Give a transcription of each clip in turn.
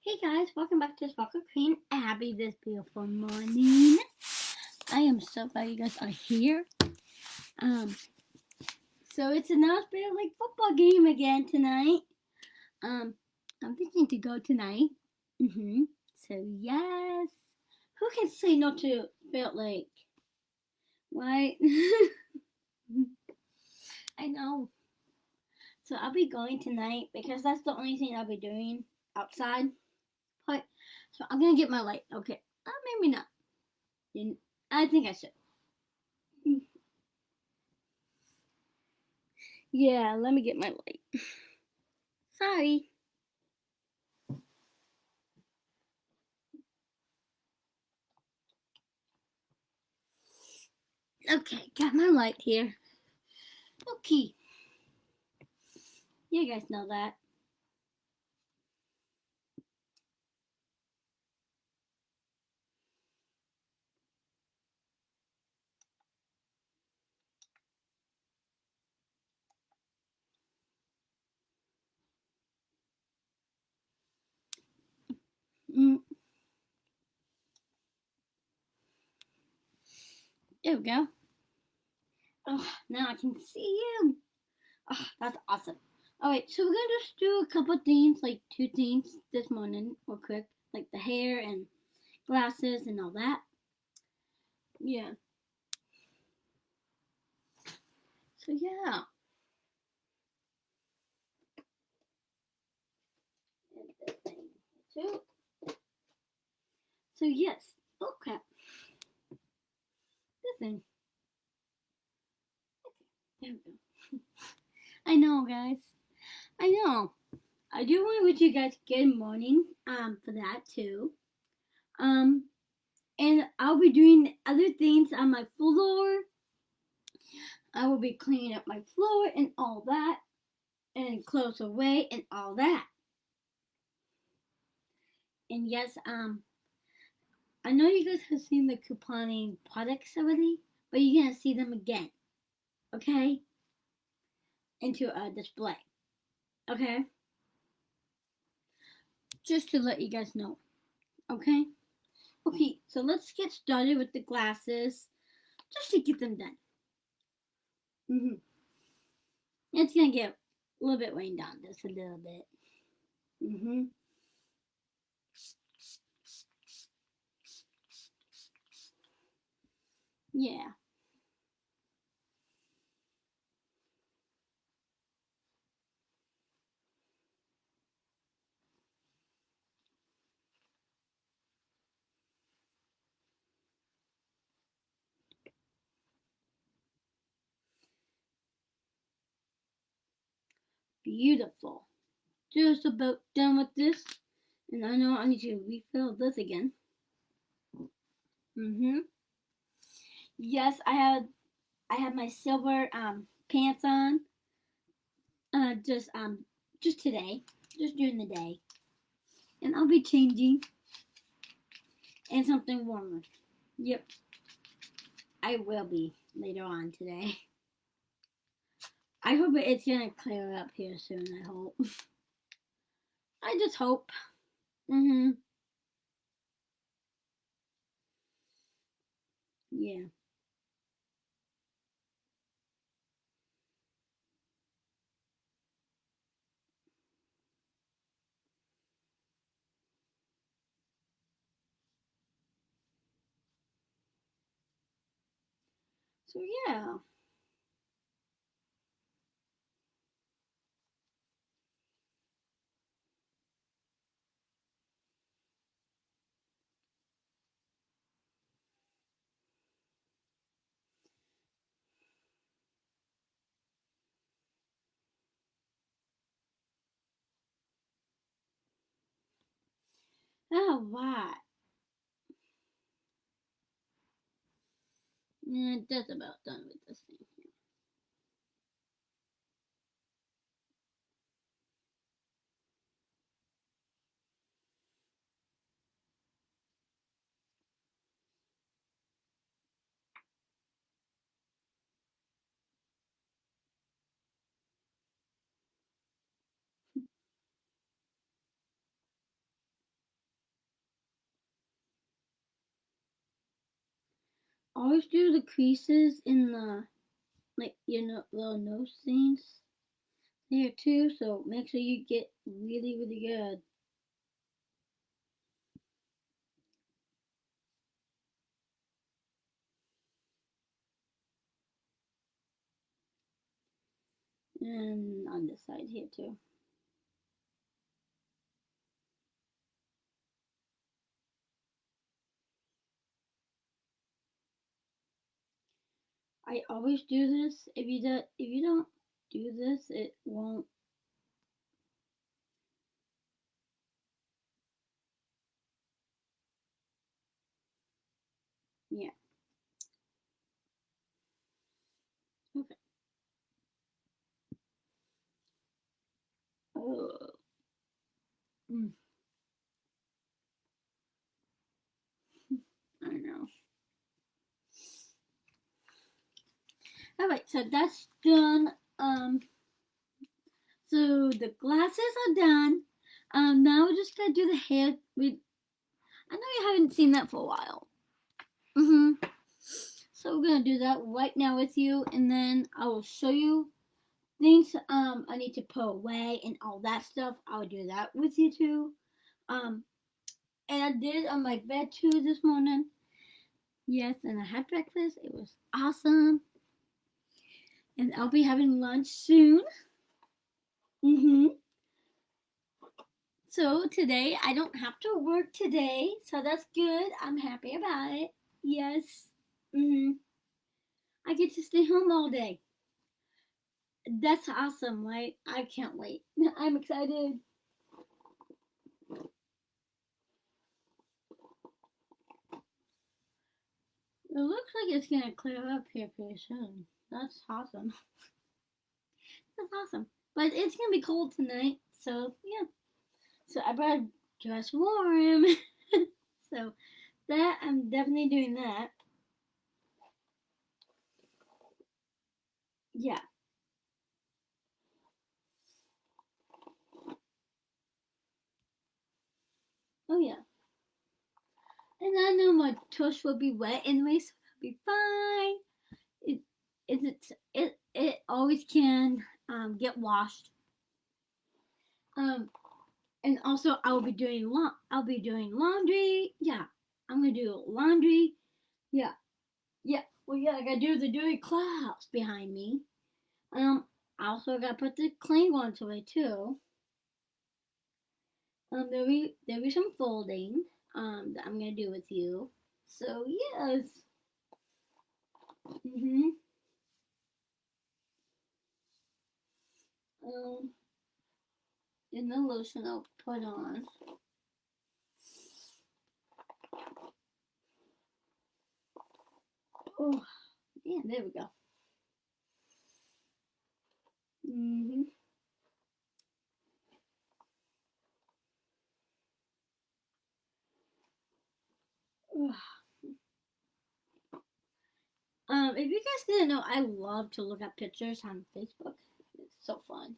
Hey guys, welcome back to Sparkle Queen Abby this beautiful morning. I am so glad you guys are here. Um, so it's another Spirit League football game again tonight. I'm thinking to go tonight. So yes. Who can say no to Spirit Lake? Right? I know. So I'll be going tonight because that's the only thing I'll be doing outside. But so I'm gonna get my light. Okay. Maybe not. I think I should. Yeah, let me get my light. Sorry. Okay, got my light here. Okay. You guys know that. There we go. Oh, now I can see you. Oh, that's awesome. Alright, so we're gonna just do a couple themes, like 2 themes this morning, real quick. Like the hair and glasses and all that. Yeah. So yeah. And this thing too. So yes. Oh crap. This thing. Okay, there we go. I know, guys. I know. I do want to wish you guys good morning. For that too. And I'll be doing other things on my floor. I will be cleaning up my floor and all that, and clothes away and all that. And yes, I know you guys have seen the couponing products already, but you're gonna see them again. Okay? Into a display. Okay? Just to let you guys know. Okay? Okay, so let's get started with the glasses. Just to get them done. It's gonna get a little bit rained on, just a little bit. Yeah. Beautiful. Just about done with this. And I know I need to refill this again. Yes, I have my silver pants on. Just today. Just during the day. And I'll be changing in something warmer. Yep. I will be later on today. I hope it's gonna clear up here soon, I hope. I just hope. Yeah. So yeah. Oh wow. Yeah, just about done with this thing. always do the creases in the, like, little nose things there too. So make sure you get really, really good. And on this side here too. I always do this. If you don't do this, it won't. Yeah. Okay. Oh. Mm, I know. All right, so that's done. So the glasses are done. Now we're just gonna do the hair. I know you haven't seen that for a while. So we're gonna do that right now with you, and then I will show you things I need to put away and all that stuff. I'll do that with you too. Um, and I did on my bed too this morning. Yes, and I had breakfast. It was awesome. And I'll be having lunch soon. So today I don't have to work today, so that's good. I'm happy about it. Yes. I get to stay home all day. That's awesome, right? I can't wait. I'm excited. It looks like it's gonna clear up here pretty soon. That's awesome. That's awesome. But it's gonna be cold tonight, so yeah. So I better dress warm. So that I'm definitely doing that. Yeah. Oh yeah. And I know my tush will be wet anyway, so it'll be fine. It always can get washed. Um, and also I'll be doing laundry. Yeah, I'm gonna do laundry. Yeah, yeah. Well, yeah, I gotta do the dirty clouds behind me. I also gotta put the clean ones away too. There'll be some folding that I'm gonna do with you. So yes. Mhm. Um, and the lotion I'll put on. Oh, yeah, there we go. Mhm. If you guys didn't know, I love to look at pictures on Facebook. It's so fun.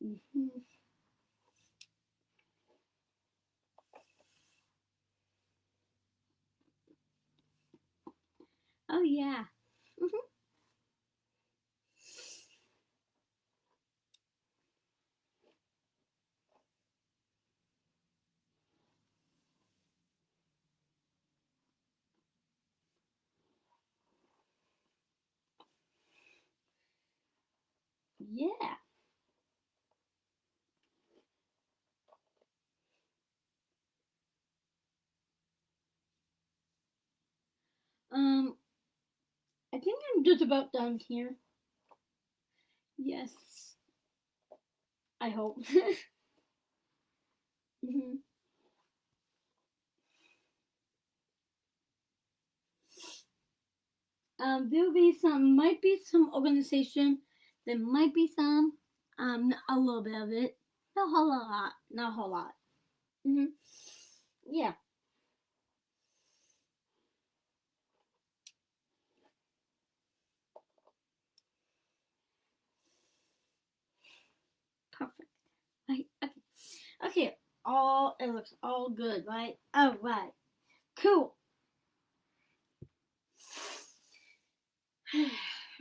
Mhm. Oh yeah. Mhm. Yeah. Um, I think I'm just about done here. Yes, I hope. Mhm. There'll be might be some organization. There might be some, a little bit of it. Not a whole lot. Not a whole lot. Mhm. Yeah. Perfect. Right. Okay. Okay. looks all good, right? All right, cool.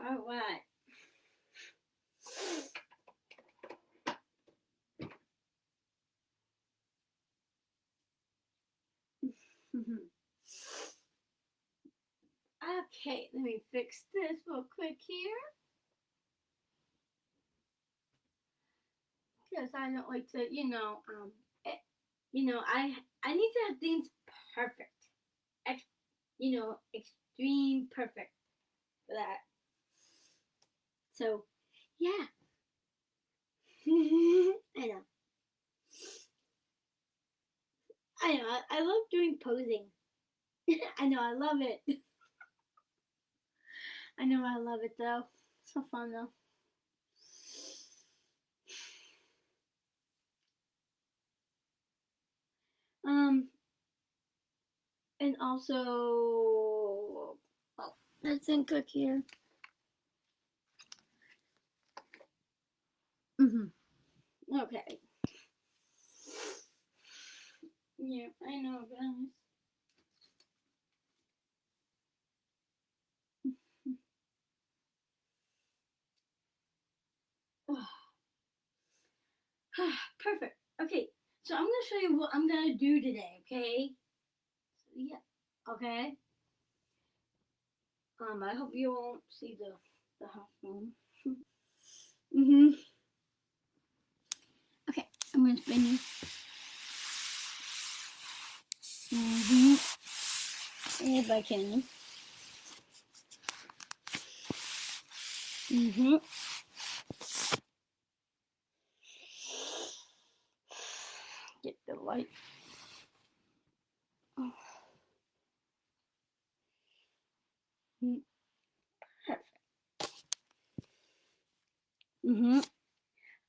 All right. Okay, let me fix this real quick here. Because I don't like to, I need to have things perfect. Extreme perfect for that. So, yeah. I know. I love doing posing. I know, I love it. I know, I love it though. So fun though. And also, let's cook here. Okay. Yeah, I know, guys. Perfect. Okay, so I'm gonna show you what I'm gonna do today. Okay. So, yeah. Okay. I hope you won't see the house phone. Okay, I'm gonna spin you. If I can. Get the light. Oh. Perfect.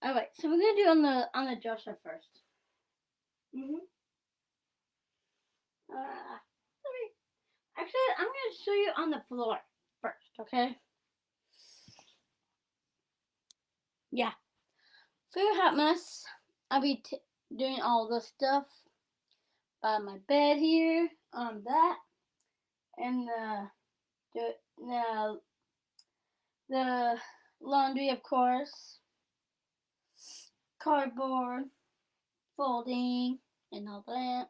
All right, so we're gonna do on the dresser first. Actually, I'm gonna show you on the floor first, okay? Yeah. For your hot mess, I'll be doing all the stuff by my bed here, on that, and the laundry, of course, cardboard, folding, and all that.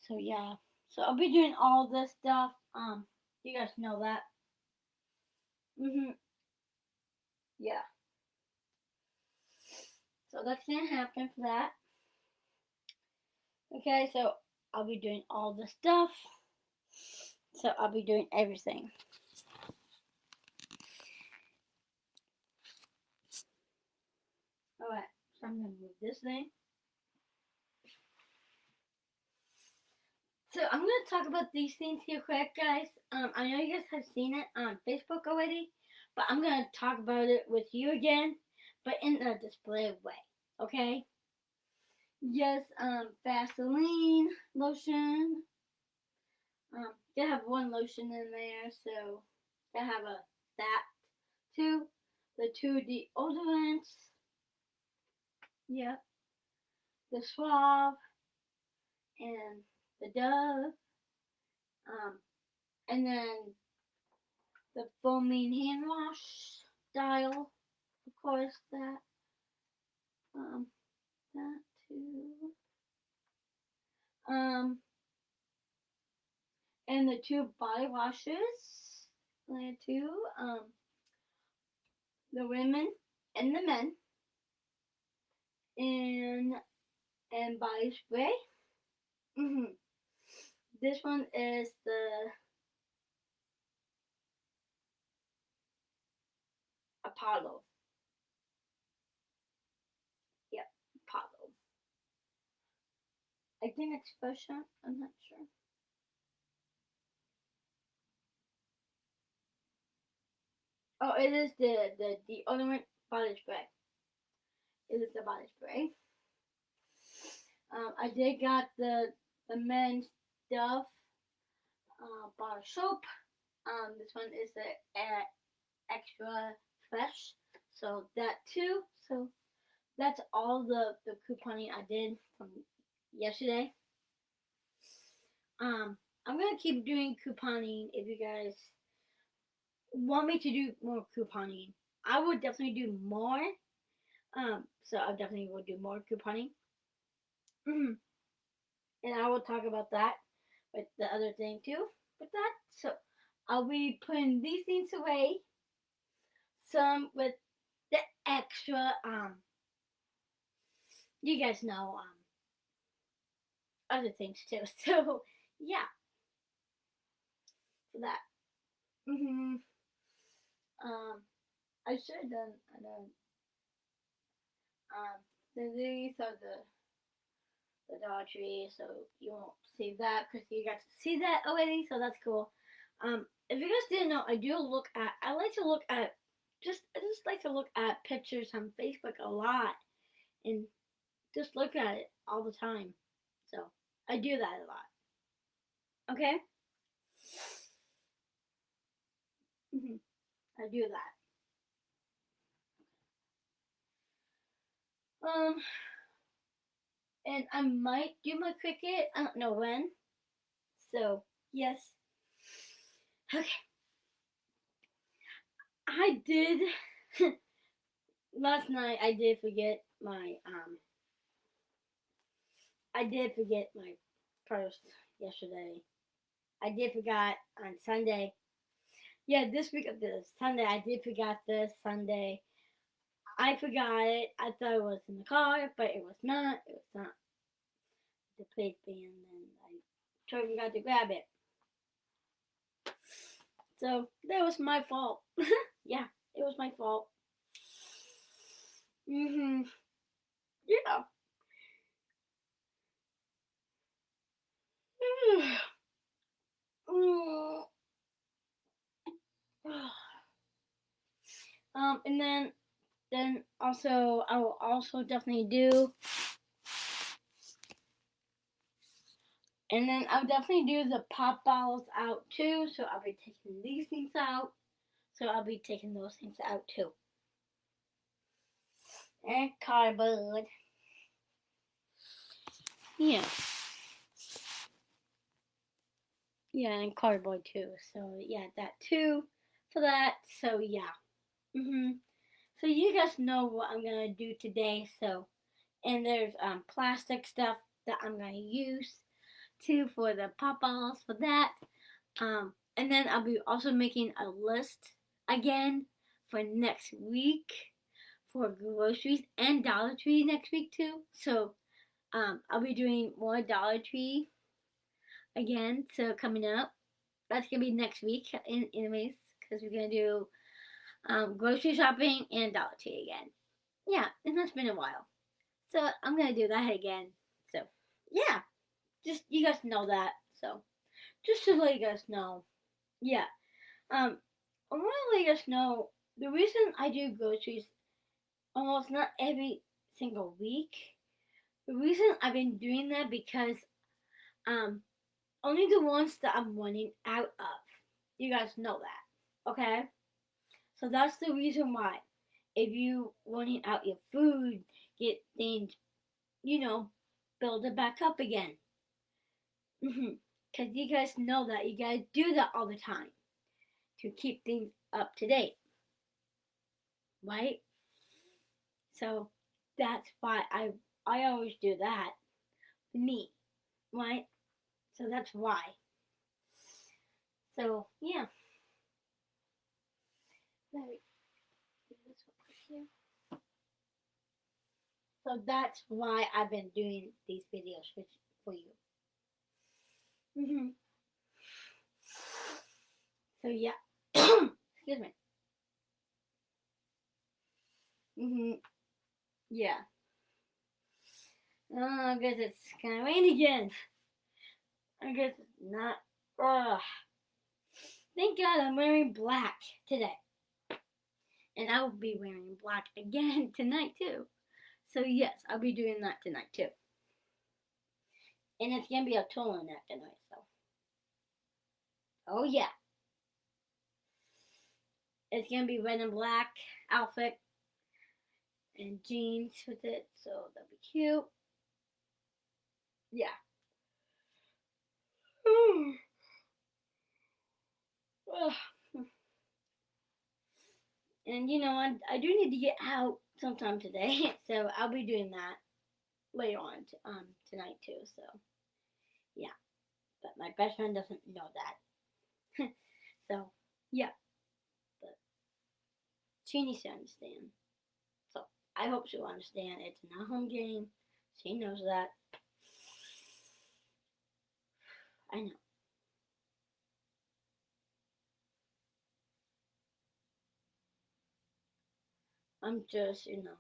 So yeah, so I'll be doing all this stuff. You guys know that. Yeah. So that's gonna happen for that. Okay, so I'll be doing all the stuff. So I'll be doing everything. Alright, so I'm gonna move this thing. So I'm gonna talk about these things here quick, guys. I know you guys have seen it on Facebook already, but I'm gonna talk about it with you again, but in a display way. Okay? Yes, Vaseline lotion. They have one lotion in there, so they have that too. The two deodorants. Yep. The Suave and the Dove. And then the foaming hand wash style, of course, that too. And the two body washes, there too. The women and the men, and body spray. This one is the Apollo. Yep, Apollo. I think it's Fashion. I'm not sure. Oh, it is the deodorant body spray. It is the body spray. I did got the men's Dove bar soap. This one is the extra fresh, so that too. So that's all the couponing I did from yesterday. I'm gonna keep doing couponing if you guys want me to do more couponing. I would definitely do more. So I definitely will do more couponing. And I will talk about that with the other thing too. With that, so I'll be putting these things away. Some with the extra you guys know other things too. So yeah, for that. Mhm. Um, I should have done. I done. These are the Dollar Tree, so you won't see that because you got to see that already. So that's cool. If you guys didn't know, I do look at. I like to look at. I just like to look at pictures on Facebook a lot and just look at it all the time. So I do that a lot. Okay. I do that. And I might do my cricket. I don't know when. So yes. Okay. I did last night. I did forget my purse yesterday. I did forgot on Sunday. Yeah, this week of this Sunday, I did forgot this Sunday. I forgot it. I thought it was in the car, but it was not. It was not the plate bin, and I totally forgot to grab it. So that was my fault. Yeah, it was my fault. Yeah. And then also I will also definitely do, and then I'll definitely do the pop bottles out too. So I'll be taking these things out. So I'll be taking those things out too. And cardboard. Yeah. Yeah, and cardboard too. So yeah, that too for that. So yeah. So you guys know what I'm gonna do today. So and there's plastic stuff that I'm gonna use too for the pop balls for that. And then I'll be also making a list again for next week for groceries and Dollar Tree next week too. So I'll be doing more Dollar Tree again. So coming up, that's gonna be next week, anyways, because we're gonna do grocery shopping and Dollar Tree again. Yeah, and that's been a while. So I'm gonna do that again. So yeah, just you guys know that. So just to let you guys know, yeah. I want to let you guys know the reason I do groceries almost not every single week. The reason I've been doing that because um only the ones that I'm running out of. You guys know that, okay? So that's the reason why. If you running out your food, get things, you know, build it back up again. Because you guys know that. You guys do that all the time to keep things up to date, right? So that's why I always do that. Me, right? So that's why. So yeah. Let me do this here. So that's why I've been doing these videos for you. So yeah. Excuse me. Yeah. Oh, I guess it's gonna rain again. I guess it's not. Ugh. Thank God I'm wearing black today. And I will be wearing black again tonight too. So yes, I'll be doing that tonight too. And it's gonna be a turtleneck tonight, so. Oh yeah. It's gonna be red and black outfit. and jeans with it, so that'll be cute. Yeah. And I do need to get out sometime today, so I'll be doing that later on tonight too. So yeah, but my best friend doesn't know that. So yeah, but she needs to understand. So I hope she'll understand. It's not a home game. She knows that. I know. I'm just, I know,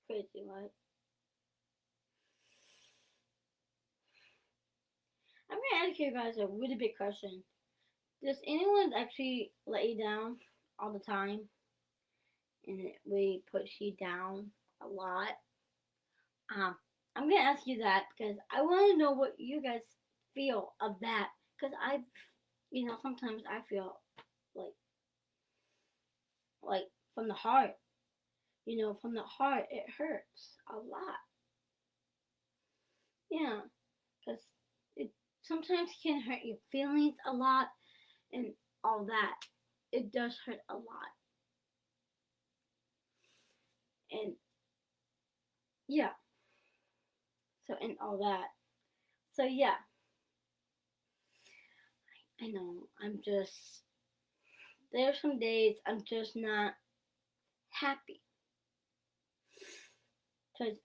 crazy, right? I'm gonna ask you guys a really big question. Does anyone actually let you down all the time, and it really puts you down a lot? Um, I'm gonna ask you that because I want to know what you guys feel of that. Because sometimes I feel like, like from the heart, from the heart, it hurts a lot. Yeah, because it sometimes can hurt your feelings a lot and all that. It does hurt a lot, and yeah. So and all that. So yeah, I know. I'm just there's some days I'm just not happy because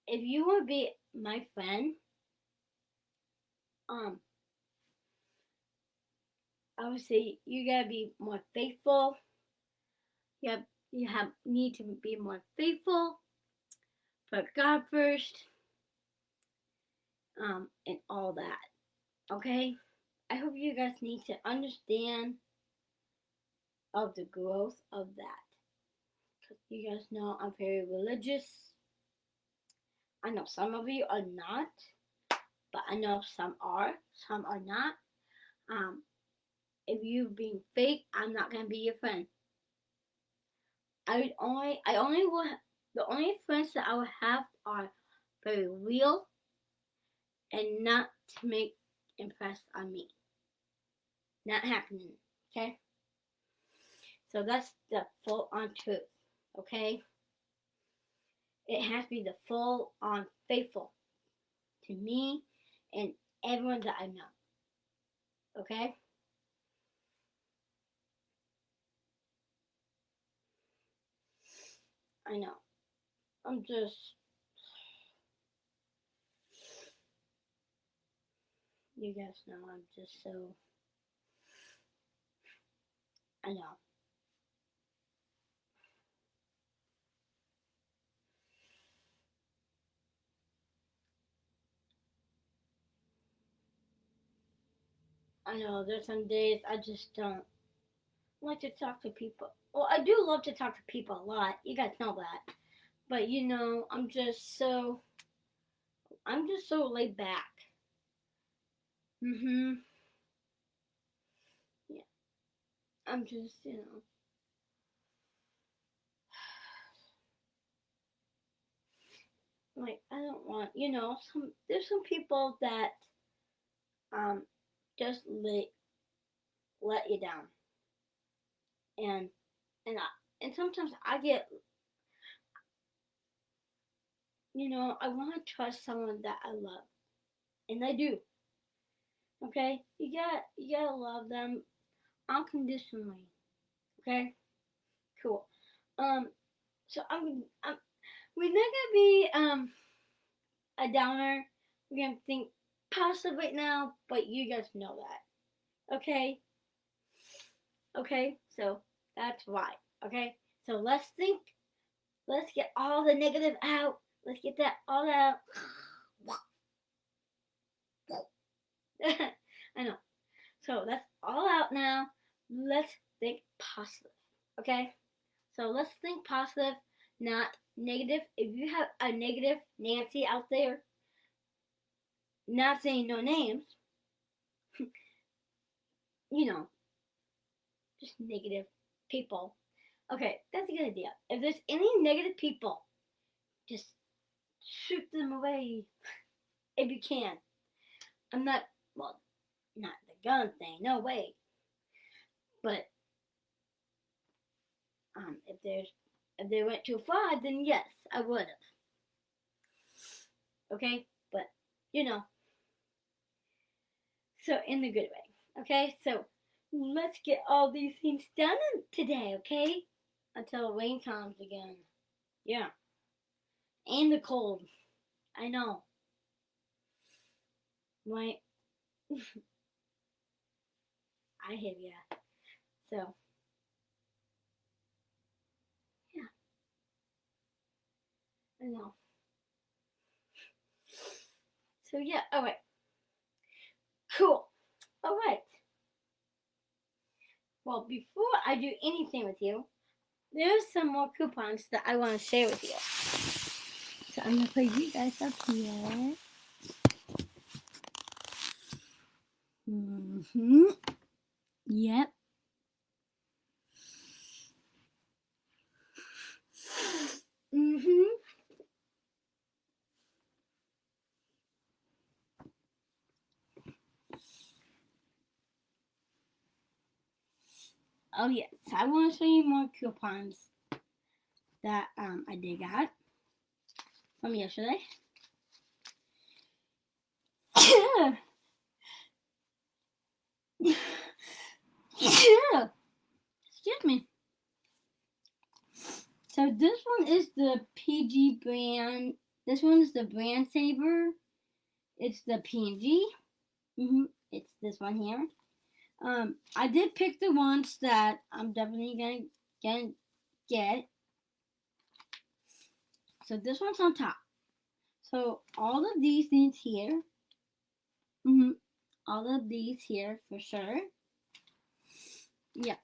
if you want to be my friend, um, I would say you gotta be more faithful. You have need to be more faithful. Put God first, and all that. Okay. I hope you guys need to understand of the growth of that. Cause you guys know I'm very religious. I know some of you are not, but I know some are not. Um, if you being fake, I'm not gonna be your friend. I only will, the only friends that I will have are very real and not to make impress on me. Not happening, okay? So that's the full on truth, okay? It has to be the full on faithful to me and everyone that I know, okay? I know. I'm just, you guys know, I'm just so, I know. I know there's some days I just don't like to talk to people. Well, I do love to talk to people a lot. You guys know that. But I'm just so laid back. Mhm. Yeah. I'm just, like I don't want, there's some people that um just let you down. And and I, and sometimes I get, I want to trust someone that I love. And I do. Okay? You gotta love them unconditionally. Okay? Cool. Um so I'm we're not gonna be a downer. We're gonna think positive right now, but you guys know that. Okay? Okay? So that's why. Okay? So let's get all the negative out. Let's get that all out. I know. So that's all out now. Let's think positive. Okay? So let's think positive, not negative. If you have a negative Nancy out there, not saying no names, you know, just negative people. Okay, that's a good idea. If there's any negative people, just shoot them away if you can. I'm not, well, not the gun thing, no way. But if they went too far, then yes, I would have. Okay, but you know, so in the good way. Okay, so let's get all these things done today. Okay, until the rain comes again. Yeah, and the cold. I know, right? I hear ya. So yeah, I know. So yeah, all right, cool. All right. Well, before I do anything with you, there's some more coupons that I want to share with you. So I'm gonna put you guys up here. Yep. Oh yes, I want to show you more coupons that I did got from yesterday. Excuse me. So this one is the PG brand. This one is the brand saver. It's the PG. It's this one here. I did pick the ones that I'm definitely gonna get. So this one's on top. So all of these things here. All of these here for sure. Yeah.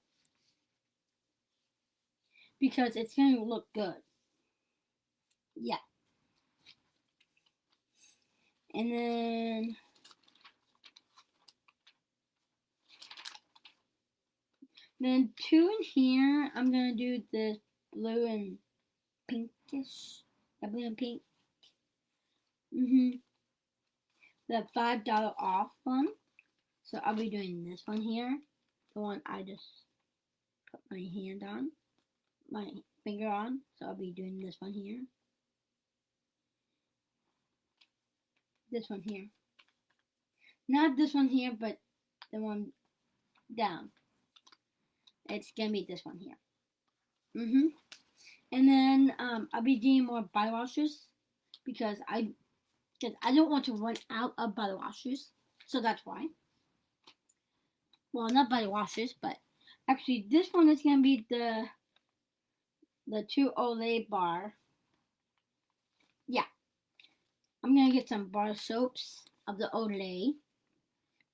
Because it's gonna look good. Yeah. And then two in here, I'm gonna do the blue and pinkish. The blue and pink. The $5 off one. So I'll be doing this one here. The one I just put my hand on. My finger on. So I'll be doing this one here. This one here. Not this one here, but the one down. It's gonna be this one here. And then I'll be doing more body washes because I don't want to run out of body washes. So that's why. Well, not body washes, but actually this one is gonna be the 2 Olay bar. Yeah. I'm gonna get some bar soaps of the Olay.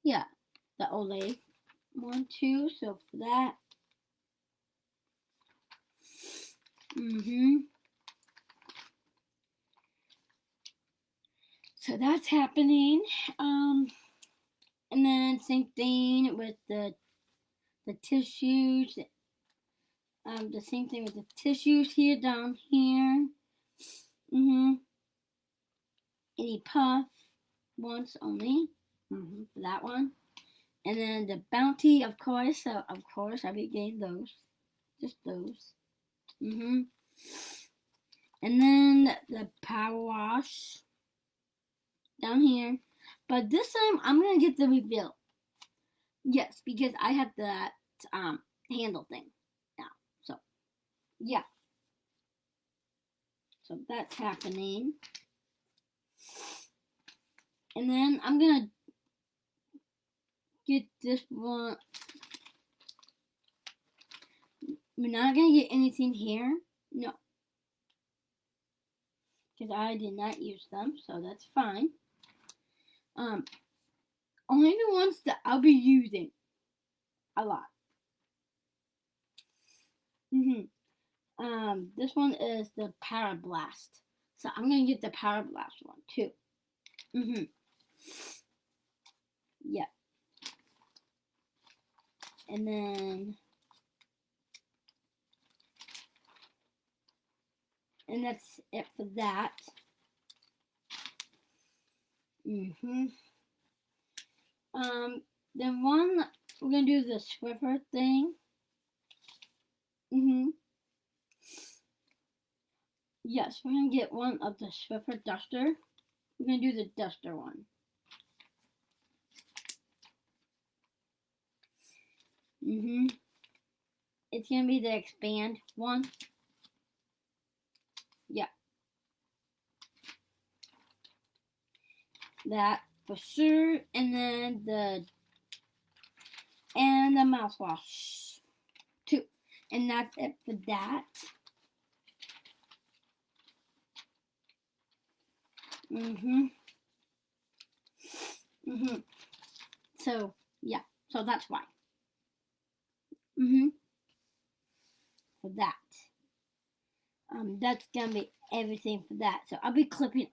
Yeah, the Olay. 1, 2, so for that. So that's happening. And then same thing with the tissues. The same thing with the tissues here down here. Any puff once only. For that one. And then the Bounty, of course. So of course I'll be getting those. Just those. And then the power wash down here. But this time I'm gonna get the refill. Yes, because I have that handle thing now. So yeah. So that's happening. And then I'm gonna get this one. We're not gonna get anything here. No. Because I did not use them, so that's fine. Only the ones that I'll be using a lot. This one is the Power Blast. So I'm gonna get the Power Blast one too. Yeah. And then And that's it for that. Then one, we're gonna do the Swiffer thing. Yes, we're gonna get one of the Swiffer duster. We're gonna do the duster one. It's gonna be the expand one. Yeah. That for sure. And then the mouthwash too. And that's it for that. So yeah, so that's why. For that. That's gonna be everything for that. So I'll be clipping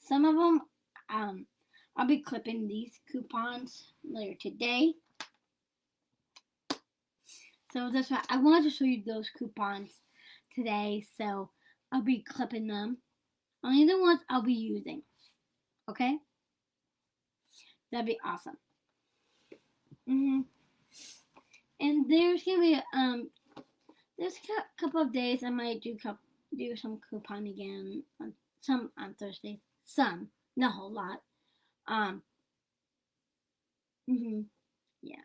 some of them. I'll be clipping these coupons later today. So that's why I wanted to show you those coupons today. So I'll be clipping them. Only the ones I'll be using. Okay? That'd be awesome. And there's gonna be there's a couple of days I might do some coupon again. Some on Thursday. Some, not a whole lot. Yeah,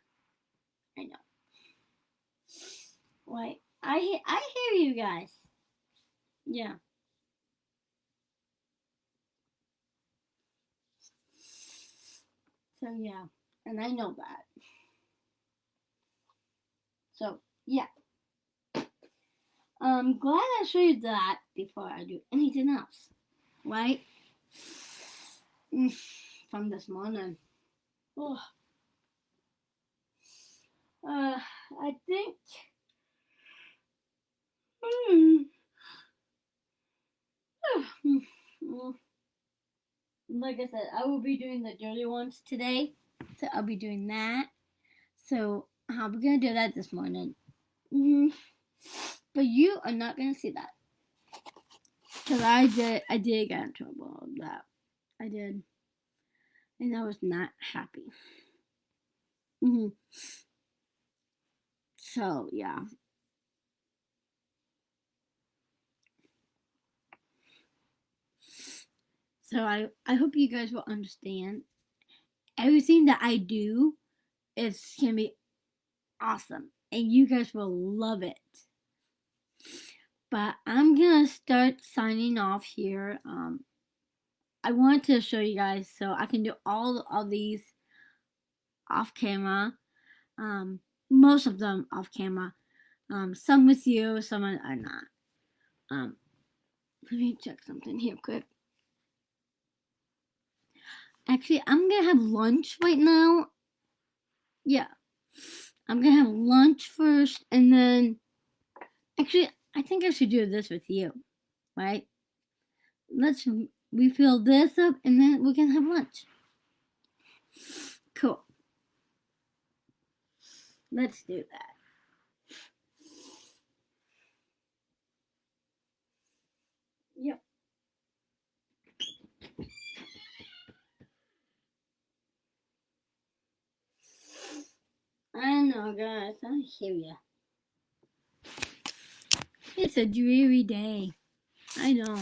I know. Wait, I hear you guys. Yeah. So yeah, and I know that. So yeah. I'm glad I showed you that before I do anything else. Right? From this morning. Oh. I think like I said, I will be doing the dirty ones today. So I'll be doing that. So we're gonna do that this morning. But you are not gonna see that. Cause I did get in trouble with that. I did. And I was not happy. So yeah. So I hope you guys will understand. Everything that I do is gonna be awesome. And you guys will love it. But I'm gonna start signing off here. I wanted to show you guys so I can do all of these off camera. Most of them off camera. Some with you, some are not. Let me check something here quick. Actually, I'm gonna have lunch right now. Yeah. I'm gonna have lunch first and then actually I think I should do this with you. Right? Let's refill this up and then we can have lunch. Cool. Let's do that. Yep. I know, guys. I hear you. It's a dreary day. I know.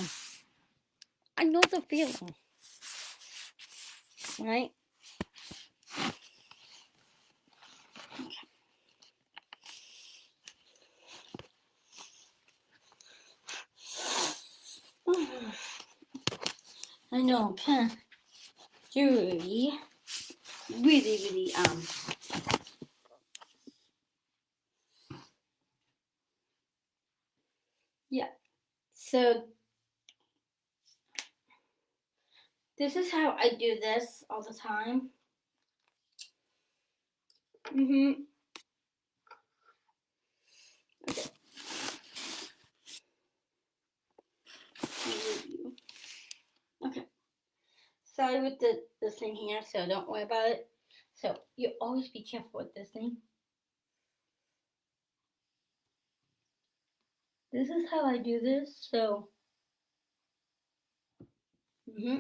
I know the feeling. Right? I know, kind of dreary. Really, yeah. So this is how I do this all the time. Okay. Okay. Sorry with the thing here, so don't worry about it. So you always be careful with this thing. This is how I do this. So Mm-hmm.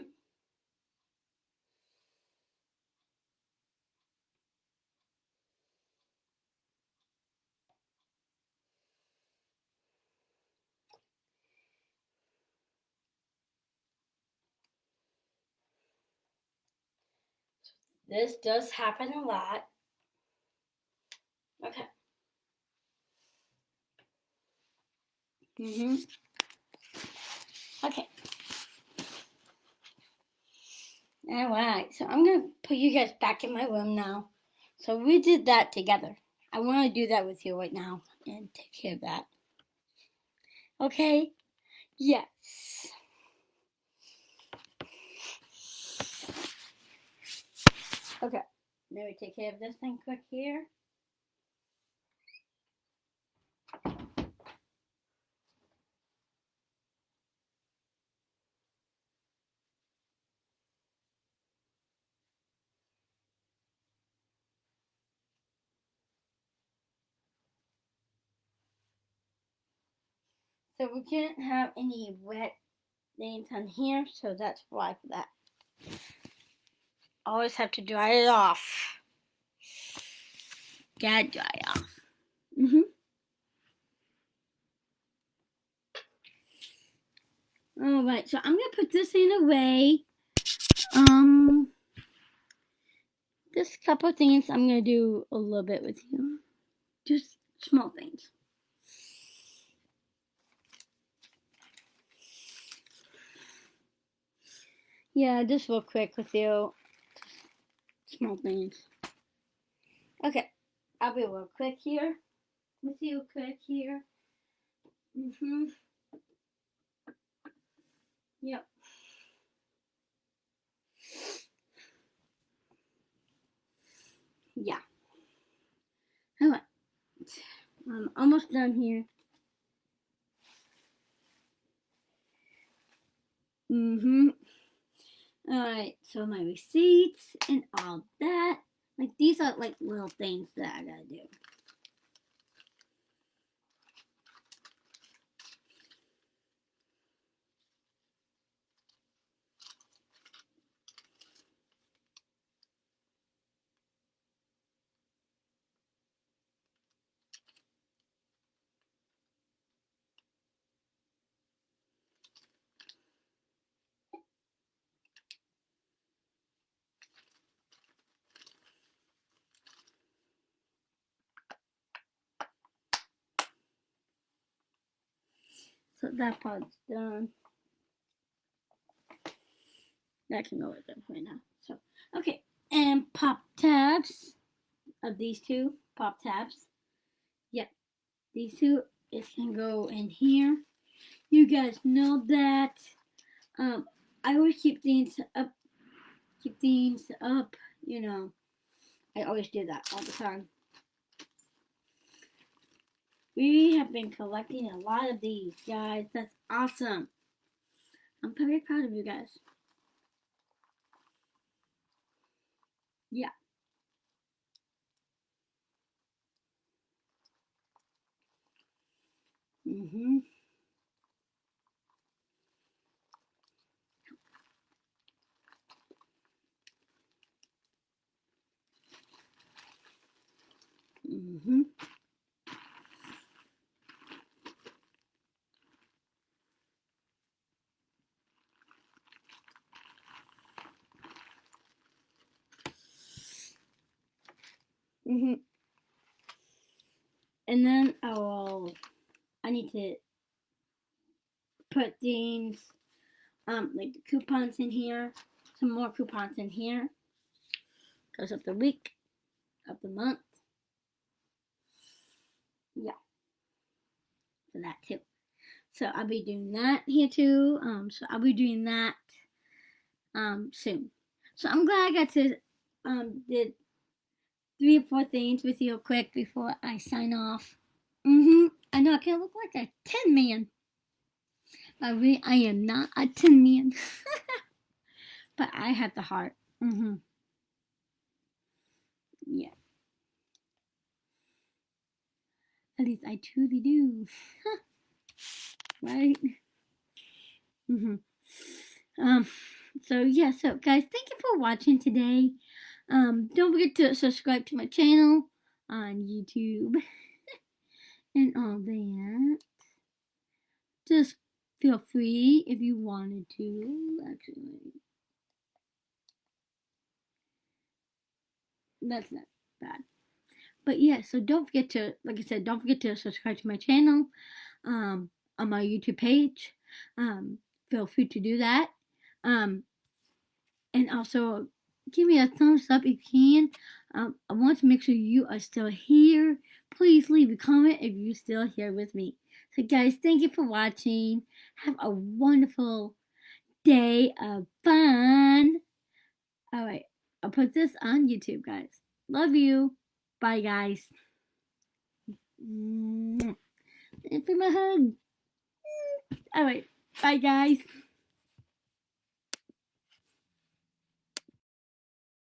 This does happen a lot. Okay. Mm-hmm. Okay. All right. So I'm going to put you guys back in my room now. So we did that together. I want to do that with you right now and take care of that. Okay? Yes. Okay. Let me take care of this thing quick here. So we can't have any wet things on here, so that's why for that. Always have to dry it off. Gotta dry it off. Mm-hmm. All right, so I'm gonna put this thing away. Just a couple of things I'm gonna do a little bit with you. Just small things. Yeah, just real quick with you. Small things. Okay, I'll be real quick here. With you quick here. Mm-hmm. Yep. Yeah. Alright. I'm almost done here. Mm-hmm. Alright, so my receipts and all that. Like, these are like little things that I gotta do. So that part's done. That can go with them right now. So, okay. And pop tabs of these two. Pop tabs. Yep. These two is can go in here. You guys know that. I always keep things up. Keep things up. You know, I always do that all the time. We have been collecting a lot of these, guys. That's awesome. I'm very proud of you guys. Yeah. Mhm. Mhm. Mhm. And then I need to put things like the coupons in here, some more coupons in here because of the week, of the month. Yeah, for that too. So I'll be doing that here too. So I'll be doing that soon. So I'm glad I got to did 3 or 4 things with you quick before I sign off. I know I can look like a tin man, but really I am not a tin man. But I have the heart. Yeah. At least I truly do. Right? Um, So yeah, so guys, thank you for watching today. Don't forget to subscribe to my channel on YouTube and all that. Just feel free if you wanted to. Actually, that's not bad. But yeah, so don't forget to, like I said, don't forget to subscribe to my channel on my YouTube page. Feel free to do that. And also give me a thumbs up if you can. I want to make sure you are still here. Please leave a comment if you're still here with me. So guys, thank you for watching. Have a wonderful day of fun. Alright, I'll put this on YouTube, guys. Love you. Bye, guys. And for my hug. Alright, bye, guys.